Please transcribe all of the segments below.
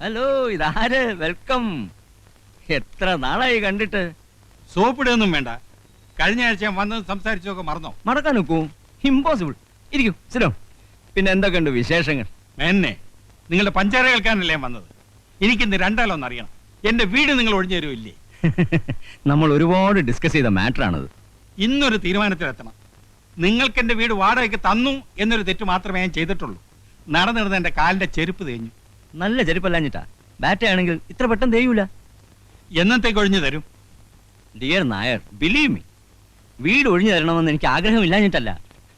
Hello, ഇതാര്? Welcome. എത്ര നാളായി കണ്ടിട്ട്. സോപ്പിടൊന്നും വേണ്ട. കഴിഞ്ഞ ആഴ്ച ഞാൻ വന്നത് സംസാരിച്ചൊക്കെ മറന്നോ? മറക്കാൻ നോക്കൂ. ഇമ്പോസിബിൾ. ഇരിക്കൂ, സിരോ. പിന്നെ എന്തൊക്കെയുണ്ട് വിശേഷങ്ങൾ? എന്നെ നിങ്ങളുടെ പഞ്ചാര കേൾക്കാനല്ലേ ഞാൻ വന്നത്. എനിക്കിന്ന് രണ്ടാലൊന്നും അറിയണം. എന്റെ വീട് നിങ്ങൾ ഒഴിഞ്ഞു തരുമില്ലേ? നമ്മൾ ഒരുപാട് ഡിസ്കസ് ചെയ്ത മാറ്റർ ആണത്. ഇന്നൊരു തീരുമാനത്തിലെത്തണം. നിങ്ങൾക്ക് എന്റെ വീട് വാടകയ്ക്ക് തന്നു എന്നൊരു തെറ്റ് മാത്രമേ ഞാൻ ചെയ്തിട്ടുള്ളൂ. നടന്നിരുന്ന എന്റെ കാലിന്റെ ചെരുപ്പ് തേഞ്ഞു. നല്ല ചെരുപ്പല്ലാഞ്ഞിട്ടാ. ബാറ്റയാണെങ്കിൽ ഇത്ര പെട്ടെന്ന് തേയൂല. എന്നത്തേക്ക് ഒഴിഞ്ഞു തരും? ഡിയർ നായർ, ബിലീവ് മീ, വീട് ഒഴിഞ്ഞു തരണമെന്ന് എനിക്ക് ആഗ്രഹമില്ലാഞ്ഞിട്ടല്ല.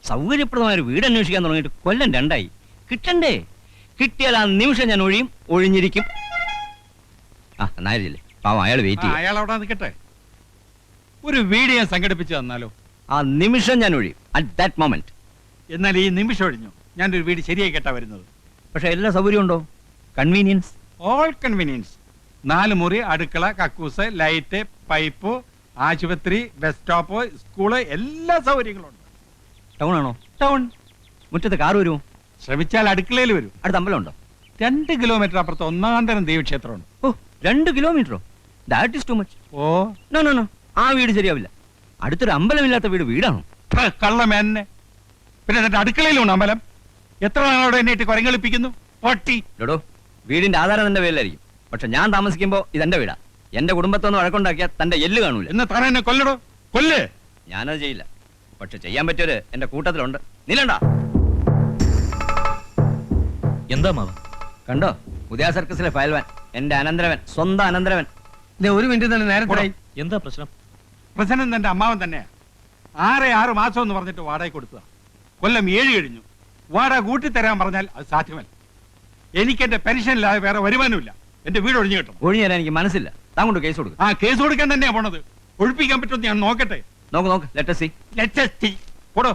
സൗകര്യപ്രദമായ ഒരു വീട് അന്വേഷിക്കാൻ തുടങ്ങിയിട്ട് കൊല്ലം 2 കിട്ടണ്ടേ? കിട്ടിയാൽ ആ നിമിഷം ഞാൻ ഒഴിഞ്ഞിരിക്കും. ആ നായരില്ലേ, പാവം അയാൾ വെയിറ്റ് ചെയ്യും. അയാൾ അവിടെ നിൽക്കട്ടെ. ഒരു വീട് ഞാൻ സംഘടിപ്പിച്ചു തന്നാലോ? ആ നിമിഷം ഞാൻ ഒഴിയും. At that moment. എന്നാൽ ഈ നിമിഷം ഒഴിഞ്ഞു ഞാനൊരു വീട് ശരിയായി കേട്ടാ വരുന്നത്. പക്ഷെ എല്ലാ സൗകര്യം ഉണ്ടോ? കൺവീനിയൻസ്? All convenience. 4 മുറി, അടുക്കള, കക്കൂസ്, ലൈറ്റ്, പൈപ്പ്, ആശുപത്രി, ബസ് സ്റ്റോപ്പ്, സ്കൂള്, എല്ലാ സൗകര്യങ്ങളും ഉണ്ട്. ടൗൺ ആണോ? ടൗൺ. മുറ്റത്ത് കാർ വരുമോ? ശ്രമിച്ചാൽ അടുക്കളയിൽ വരും. അടുത്ത അമ്പലം ഉണ്ടോ? 2 കിലോമീറ്റർ അപ്പുറത്ത് ഒന്നാന്തരം ദേവീക്ഷേത്രമുണ്ട്. ഓ, 2 കിലോമീറ്ററോ? That is too much. Oh no no no, ആ വീട് ശരിയാവില്ല. അടുത്തൊരു അമ്പലമില്ലാത്ത വീടാണോ? കള്ളമേന്നെ. പിന്നെ എന്നിട്ട് അടുക്കളയിലുണ്ട് അമ്പലം. എത്ര നാളോടെ എന്നെ കുരങ്ങളിപ്പിക്കുന്നു പൊട്ടി. ഡോടോ, വീടിന്റെ ആധാരം തന്റെ പേരിലായിരിക്കും. പക്ഷെ ഞാൻ താമസിക്കുമ്പോ ഇതെന്റെ വീടാ. എന്റെ കുടുംബത്തൊന്ന് വഴക്കുണ്ടാക്കിയാൽ തന്റെ എല്ല് കാണൂല. എന്ന് താൻ എന്നെ കൊല്ലടോ, കൊല്ല്. ഞാനത് ചെയ്യില്ല. പക്ഷെ ചെയ്യാൻ പറ്റിയൊരു എന്റെ കൂട്ടത്തിലുണ്ട്. നീലണ്ട എന്താ മാവ? കണ്ടോ? പുതിയ സർക്കസിലെ ഫയൽവാൻ, എന്റെ അനന്തരവൻ, സ്വന്തം അനന്തരവൻ. ഒരു മിനിറ്റ് തന്നെ നേരത്തെ. എന്താ പ്രശ്നം? പ്രസിഡന്റ് എന്റെ അമ്മാവൻ തന്നെയാ. 6 മാസം എന്ന് പറഞ്ഞിട്ട് വാടക കൊടുത്തതാ. കൊല്ലം 7 കഴിഞ്ഞു. വാടക കൂട്ടിത്തരാൻ പറഞ്ഞാൽ അത് സാധ്യമല്ല. എനിക്ക് എന്റെ പെൻഷനില്ലാതെ വേറെ വരുമാനമില്ല. എന്റെ വീട് ഒഴിഞ്ഞു കിട്ടണം. ഒഴിഞ്ഞു തരാൻ എനിക്ക് മനസ്സില്ല. താൻ കൊണ്ട് കേസ് കൊടുക്കും. ആ കേസ് കൊടുക്കാൻ തന്നെയാ പോണത്. ഒഴിപ്പിക്കാൻ പറ്റുമെന്ന് ഞാൻ നോക്കട്ടെ. നോക്ക്, let us see. Let us see. പോടോ.